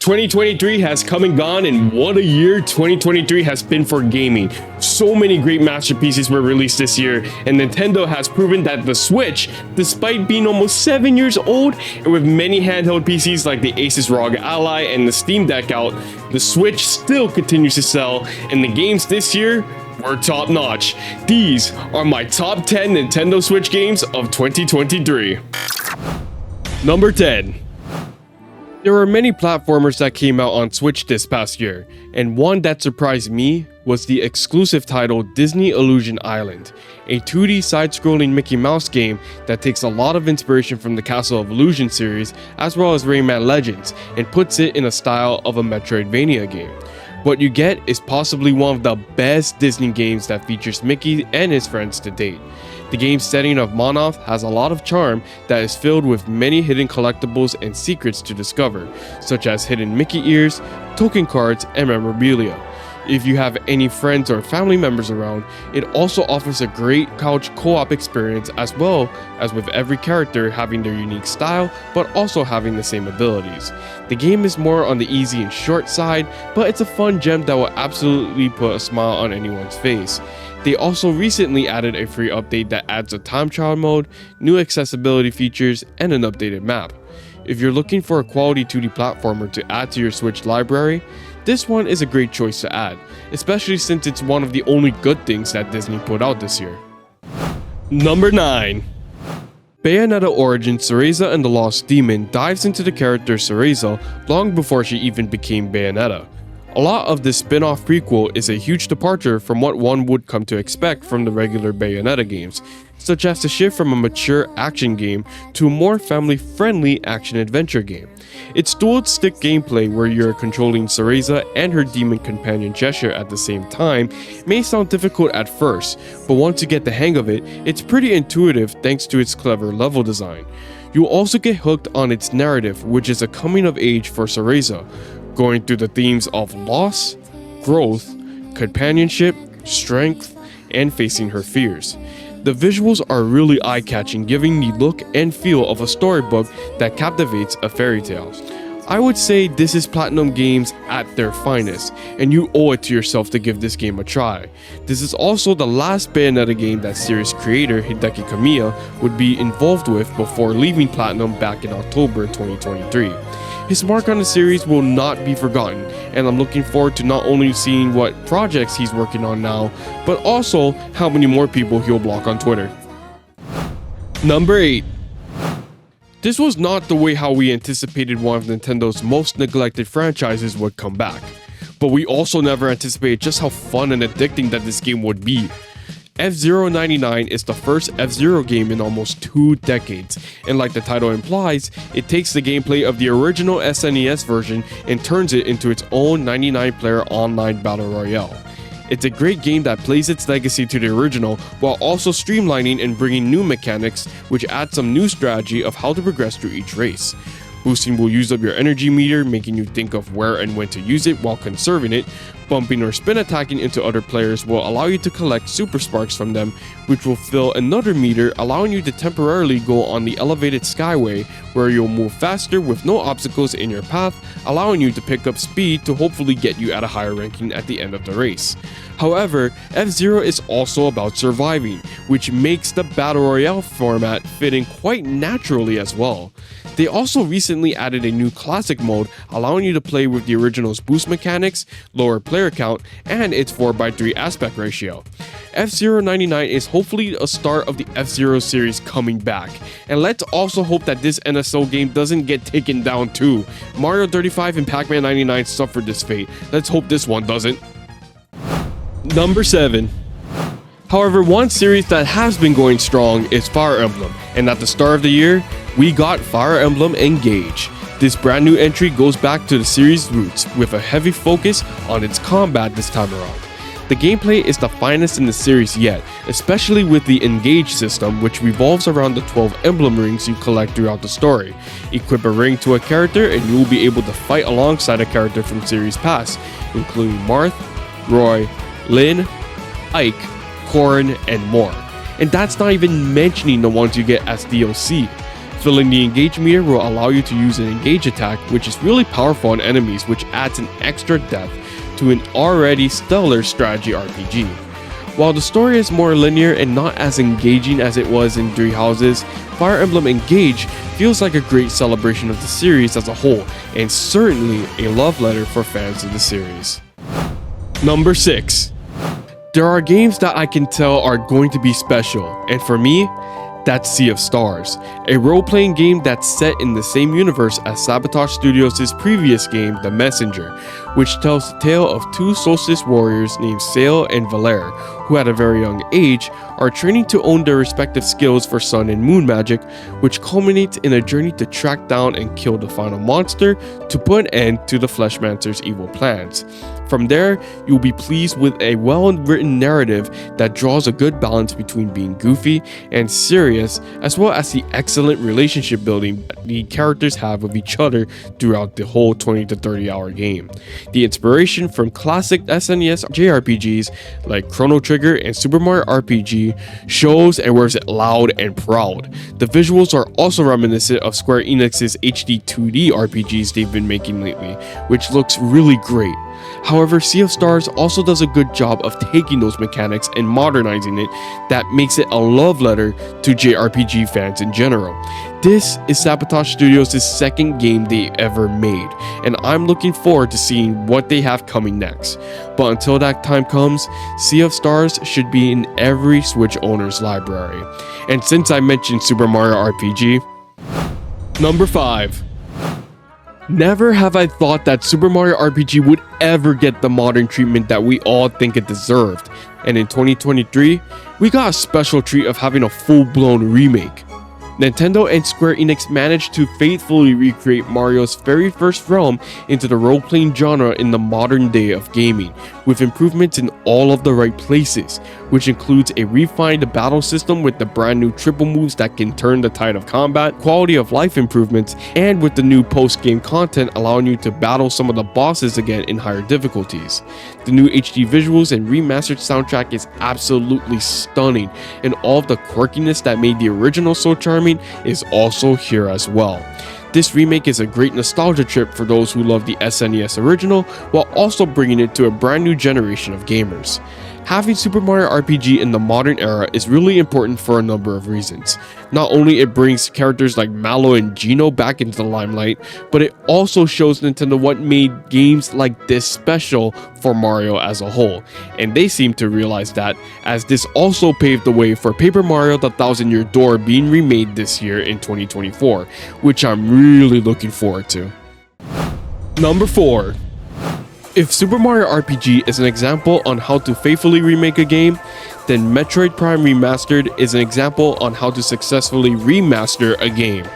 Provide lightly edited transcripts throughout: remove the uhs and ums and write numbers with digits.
2023 has come and gone, and what a year 2023 has been for gaming. So many great masterpieces were released this year, and Nintendo has proven that the Switch, despite being almost 7 years old and with many handheld PCs like the Asus ROG Ally and the Steam Deck out, the Switch still continues to sell, and the games this year were top notch. These are my top 10 Nintendo Switch games of 2023. Number 10. There were many platformers that came out on Switch this past year, and one that surprised me was the exclusive title Disney Illusion Island, a 2D side-scrolling Mickey Mouse game that takes a lot of inspiration from the Castle of Illusion series as well as Rayman Legends and puts it in a style of a Metroidvania game. What you get is possibly one of the best Disney games that features Mickey and his friends to date. The game's setting of Monoth has a lot of charm that is filled with many hidden collectibles and secrets to discover, such as hidden Mickey ears, token cards, and memorabilia. If you have any friends or family members around, it also offers a great couch co-op experience, as well as with every character having their unique style but also having the same abilities. The game is more on the easy and short side, but it's a fun gem that will absolutely put a smile on anyone's face. They also recently added a free update that adds a time trial mode, new accessibility features, and an updated map. If you're looking for a quality 2D platformer to add to your Switch library, this one is a great choice to add, especially since it's one of the only good things that Disney put out this year. Number 9. Bayonetta Origins Cereza and the Lost Demon dives into the character Cereza long before she even became Bayonetta. A lot of this spin-off prequel is a huge departure from what one would come to expect from the regular Bayonetta games, such as the shift from a mature action game to a more family-friendly action-adventure game. Its dual-stick gameplay, where you're controlling Cereza and her demon companion Cheshire at the same time, may sound difficult at first, but once you get the hang of it, it's pretty intuitive thanks to its clever level design. You'll also get hooked on its narrative, which is a coming-of-age for Cereza, going through the themes of loss, growth, companionship, strength, and facing her fears. The visuals are really eye-catching, giving the look and feel of a storybook that captivates a fairy tale. I would say this is Platinum Games at their finest, and you owe it to yourself to give this game a try. This is also the last Bayonetta game that series creator Hideki Kamiya would be involved with before leaving Platinum back in October 2023. His mark on the series will not be forgotten, and I'm looking forward to not only seeing what projects he's working on now, but also how many more people he'll block on Twitter. Number 8. This was not the way how we anticipated one of Nintendo's most neglected franchises would come back, but we also never anticipated just how fun and addicting that this game would be. F-Zero 99 is the first F-Zero game in almost 2 decades, and like the title implies, it takes the gameplay of the original SNES version and turns it into its own 99-player online battle royale. It's a great game that plays its legacy to the original while also streamlining and bringing new mechanics, which add some new strategy of how to progress through each race. Boosting will use up your energy meter, making you think of where and when to use it while conserving it. Bumping or spin attacking into other players will allow you to collect super sparks from them, which will fill another meter, allowing you to temporarily go on the elevated skyway, where you'll move faster with no obstacles in your path, allowing you to pick up speed to hopefully get you at a higher ranking at the end of the race. However, F-Zero is also about surviving, which makes the Battle Royale format fit in quite naturally as well. They also recently added a new classic mode, allowing you to play with the original's boost mechanics, lower player count, and its 4:3 aspect ratio. F-Zero 99 is hopefully a start of the F-Zero series coming back, and let's also hope that this NSO game doesn't get taken down too. Mario 35 and Pac-Man 99 suffered this fate, let's hope this one doesn't. Number 7. However, one series that has been going strong is Fire Emblem, and at the start of the year, we got Fire Emblem Engage. This brand new entry goes back to the series' roots with a heavy focus on its combat this time around. The gameplay is the finest in the series yet, especially with the Engage system, which revolves around the 12 emblem rings you collect throughout the story. Equip a ring to a character and you will be able to fight alongside a character from series past, including Marth, Roy, Lyn, Ike, Corrin, and more. And that's not even mentioning the ones you get as DLC. Filling the engage meter will allow you to use an engage attack, which is really powerful on enemies, which adds an extra depth to an already stellar strategy RPG. While the story is more linear and not as engaging as it was in Three Houses, Fire Emblem Engage feels like a great celebration of the series as a whole, and certainly a love letter for fans of the series. Number 6. There are games that I can tell are going to be special, and for me, that's Sea of Stars, a role-playing game that's set in the same universe as Sabotage Studios' previous game, The Messenger, which tells the tale of two Solstice warriors named Sail and Valere, who at a very young age are training to own their respective skills for sun and moon magic, which culminates in a journey to track down and kill the final monster to put an end to the Fleshmancer's evil plans. From there, you'll be pleased with a well-written narrative that draws a good balance between being goofy and serious, as well as the excellent relationship building the characters have with each other throughout the whole 20 to 30 hour game. The inspiration from classic SNES JRPGs like Chrono Trigger and Super Mario RPG shows and wears it loud and proud. The visuals are also reminiscent of Square Enix's HD 2D RPGs they've been making lately, which looks really great. However, Sea of Stars also does a good job of taking those mechanics and modernizing it that makes it a love letter to JRPG fans in general. This is Sabotage Studios' second game they ever made, and I'm looking forward to seeing what they have coming next. But until that time comes, Sea of Stars should be in every Switch owner's library. And since I mentioned Super Mario RPG, number 5. Never have I thought that Super Mario RPG would ever get the modern treatment that we all think it deserved. And in 2023, we got a special treat of having a full-blown remake. Nintendo and Square Enix managed to faithfully recreate Mario's very first realm into the role-playing genre in the modern day of gaming, with improvements in all of the right places, which includes a refined battle system with the brand new triple moves that can turn the tide of combat, quality of life improvements, and with the new post-game content allowing you to battle some of the bosses again in higher difficulties. The new HD visuals and remastered soundtrack is absolutely stunning, and all of the quirkiness that made the original so charming is also here as well. This remake is a great nostalgia trip for those who love the SNES original, while also bringing it to a brand new generation of gamers. Having Super Mario RPG in the modern era is really important for a number of reasons. Not only it brings characters like Mallow and Geno back into the limelight, but it also shows Nintendo what made games like this special for Mario as a whole. And they seem to realize that, as this also paved the way for Paper Mario: The Thousand Year Door being remade this year in 2024, which I'm really looking forward to. Number 4. If Super Mario RPG is an example on how to faithfully remake a game, then Metroid Prime Remastered is an example on how to successfully remaster a game.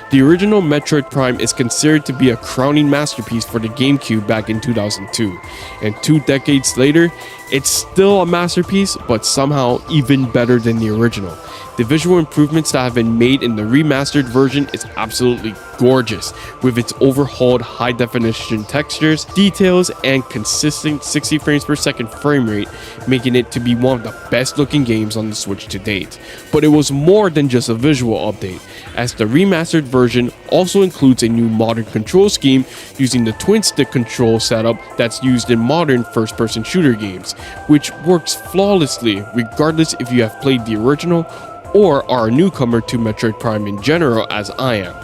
The original Metroid Prime is considered to be a crowning masterpiece for the GameCube back in 2002, and 2 decades later, it's still a masterpiece, but somehow even better than the original. The visual improvements that have been made in the remastered version is absolutely gorgeous, with its overhauled high-definition textures, details, and consistent 60 frames per second frame rate, making it to be one of the best-looking games on the Switch to date. But it was more than just a visual update, as the remastered version also includes a new modern control scheme using the twin-stick control setup that's used in modern first-person shooter games, which works flawlessly regardless if you have played the original or are a newcomer to Metroid Prime in general as I am.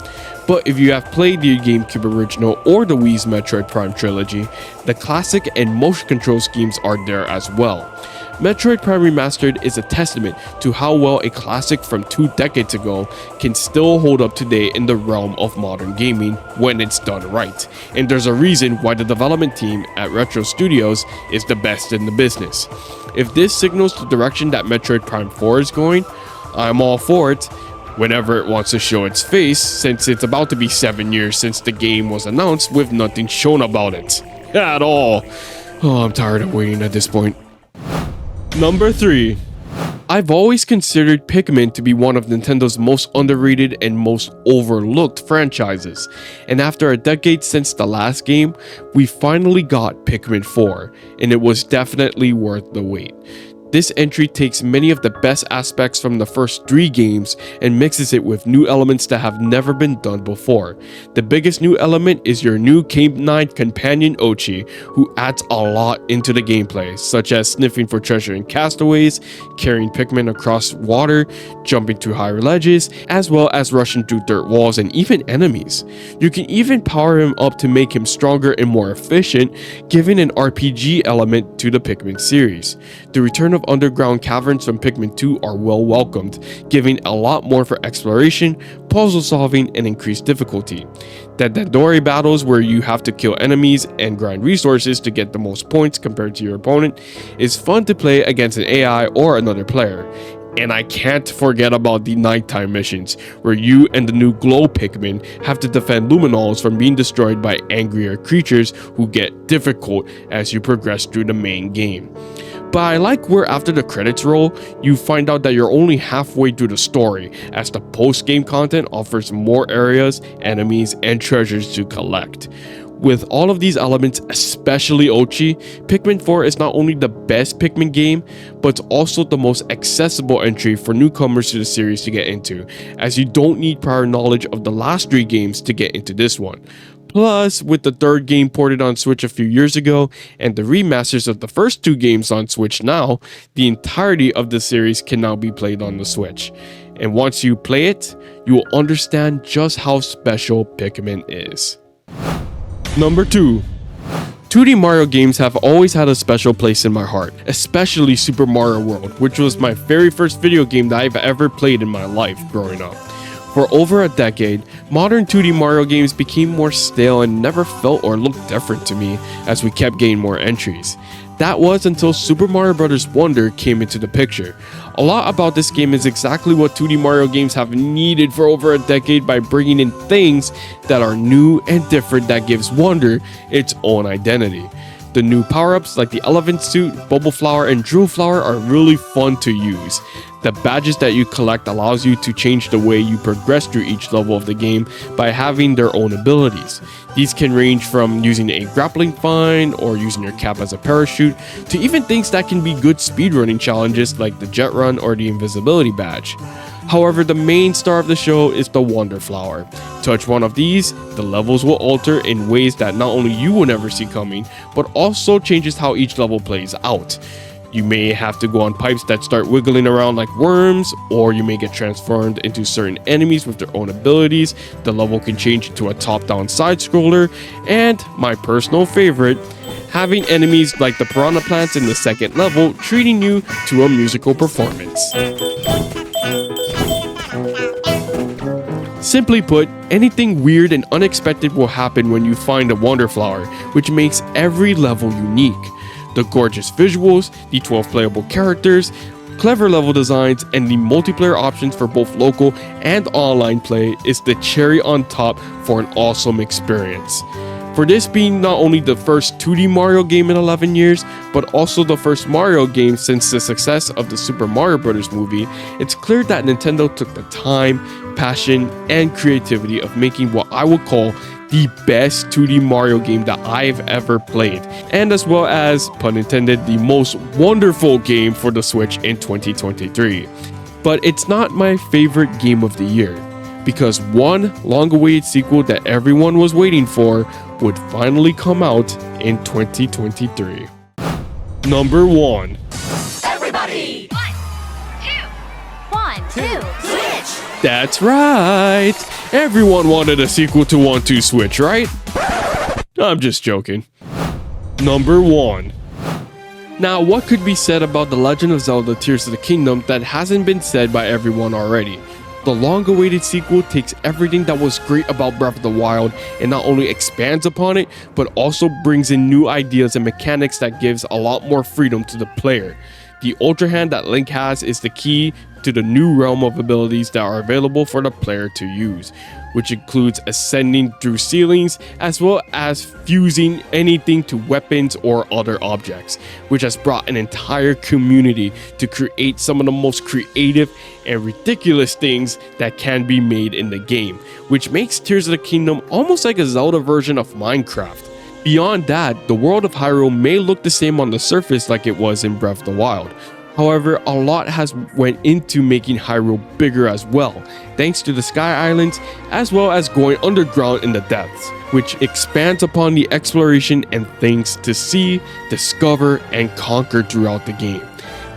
But if you have played the GameCube original or the Wii's Metroid Prime trilogy, the classic and motion control schemes are there as well. Metroid Prime Remastered is a testament to how well a classic from 2 decades ago can still hold up today in the realm of modern gaming when it's done right. And there's a reason why the development team at Retro Studios is the best in the business. If this signals the direction that Metroid Prime 4 is going, I'm all for it, whenever it wants to show its face, since it's about to be 7 years since the game was announced with nothing shown about it. At all. Oh, I'm tired of waiting at this point. Number 3. I've always considered Pikmin to be one of Nintendo's most underrated and most overlooked franchises, and after a decade since the last game, we finally got Pikmin 4, and it was definitely worth the wait. This entry takes many of the best aspects from the first 3 games and mixes it with new elements that have never been done before. The biggest new element is your new K9 companion Ochi, who adds a lot into the gameplay, such as sniffing for treasure in castaways, carrying Pikmin across water, jumping to higher ledges, as well as rushing through dirt walls and even enemies. You can even power him up to make him stronger and more efficient, giving an RPG element to the Pikmin series. The return of underground caverns from Pikmin 2 are well welcomed, giving a lot more for exploration, puzzle solving, and increased difficulty. The Dandori battles, where you have to kill enemies and grind resources to get the most points compared to your opponent, is fun to play against an AI or another player. And I can't forget about the nighttime missions, where you and the new Glow Pikmin have to defend Luminols from being destroyed by angrier creatures who get difficult as you progress through the main game. But I like where after the credits roll, you find out that you're only halfway through the story, as the post-game content offers more areas, enemies, and treasures to collect. With all of these elements, especially Ochi, Pikmin 4 is not only the best Pikmin game, but it's also the most accessible entry for newcomers to the series to get into, as you don't need prior knowledge of the last 3 games to get into this one. Plus, with the 3rd game ported on Switch a few years ago, and the remasters of the first 2 games on Switch now, the entirety of the series can now be played on the Switch. And once you play it, you will understand just how special Pikmin is. Number 2. 2D Mario games have always had a special place in my heart, especially Super Mario World, which was my very first video game that I've ever played in my life growing up. For over a decade, modern 2D Mario games became more stale and never felt or looked different to me as we kept getting more entries. That was until Super Mario Bros. Wonder came into the picture. A lot about this game is exactly what 2D Mario games have needed for over a decade by bringing in things that are new and different that gives Wonder its own identity. The new power-ups like the Elephant Suit, Bubble Flower, and Drool Flower are really fun to use. The badges that you collect allows you to change the way you progress through each level of the game by having their own abilities. These can range from using a grappling vine or using your cap as a parachute, to even things that can be good speedrunning challenges like the Jet Run or the Invisibility Badge. However, the main star of the show is the Wonder Flower. Touch one of these, the levels will alter in ways that not only you will never see coming, but also changes how each level plays out. You may have to go on pipes that start wiggling around like worms, or you may get transformed into certain enemies with their own abilities. The level can change into a top-down side-scroller, and my personal favorite, having enemies like the piranha plants in the second level treating you to a musical performance. Simply put, anything weird and unexpected will happen when you find a Wonder Flower, which makes every level unique. The gorgeous visuals, the 12 playable characters, clever level designs, and the multiplayer options for both local and online play is the cherry on top for an awesome experience. For this being not only the first 2D Mario game in 11 years, but also the first Mario game since the success of the Super Mario Bros. Movie, it's clear that Nintendo took the time, passion, and creativity of making what I would call the best 2D Mario game that I've ever played, and as well as, pun intended, the most wonderful game for the Switch in 2023. But it's not my favorite game of the year, because one long-awaited sequel that everyone was waiting for would finally come out in 2023. Number 1. Everybody! 1, 2, switch! That's right! Everyone wanted a sequel to 1-2 Switch, right? I'm just joking. Number 1. Now, what could be said about The Legend of Zelda Tears of the Kingdom that hasn't been said by everyone already? The long-awaited sequel takes everything that was great about Breath of the Wild and not only expands upon it, but also brings in new ideas and mechanics that gives a lot more freedom to the player. The Ultra Hand that Link has is the key to the new realm of abilities that are available for the player to use, which includes ascending through ceilings as well as fusing anything to weapons or other objects, which has brought an entire community to create some of the most creative and ridiculous things that can be made in the game, which makes Tears of the Kingdom almost like a Zelda version of Minecraft. Beyond that, the world of Hyrule may look the same on the surface like it was in Breath of the Wild, However, a lot has went into making Hyrule bigger as well, thanks to the Sky Islands, as well as going underground in the depths, which expands upon the exploration and things to see, discover, and conquer throughout the game.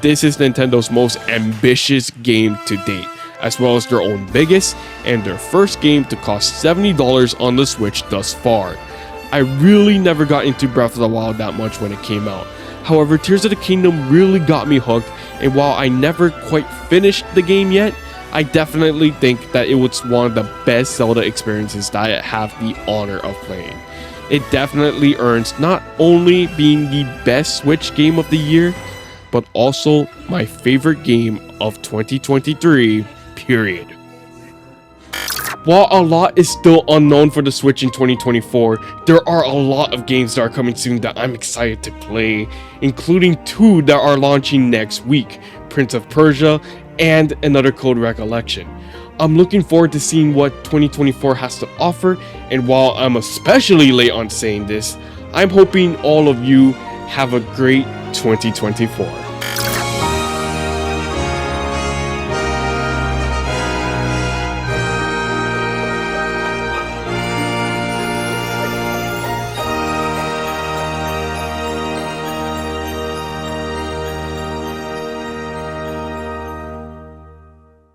This is Nintendo's most ambitious game to date, as well as their own biggest and their first game to cost $70 on the Switch thus far. I really never got into Breath of the Wild that much when it came out. However, Tears of the Kingdom really got me hooked, and while I never quite finished the game yet, I definitely think that it was one of the best Zelda experiences that I have the honor of playing. It definitely earns not only being the best Switch game of the year, but also my favorite game of 2023, period. While a lot is still unknown for the Switch in 2024, there are a lot of games that are coming soon that I'm excited to play, including 2 that are launching next week, Prince of Persia and Another Code Recollection. I'm looking forward to seeing what 2024 has to offer, and while I'm especially late on saying this, I'm hoping all of you have a great 2024.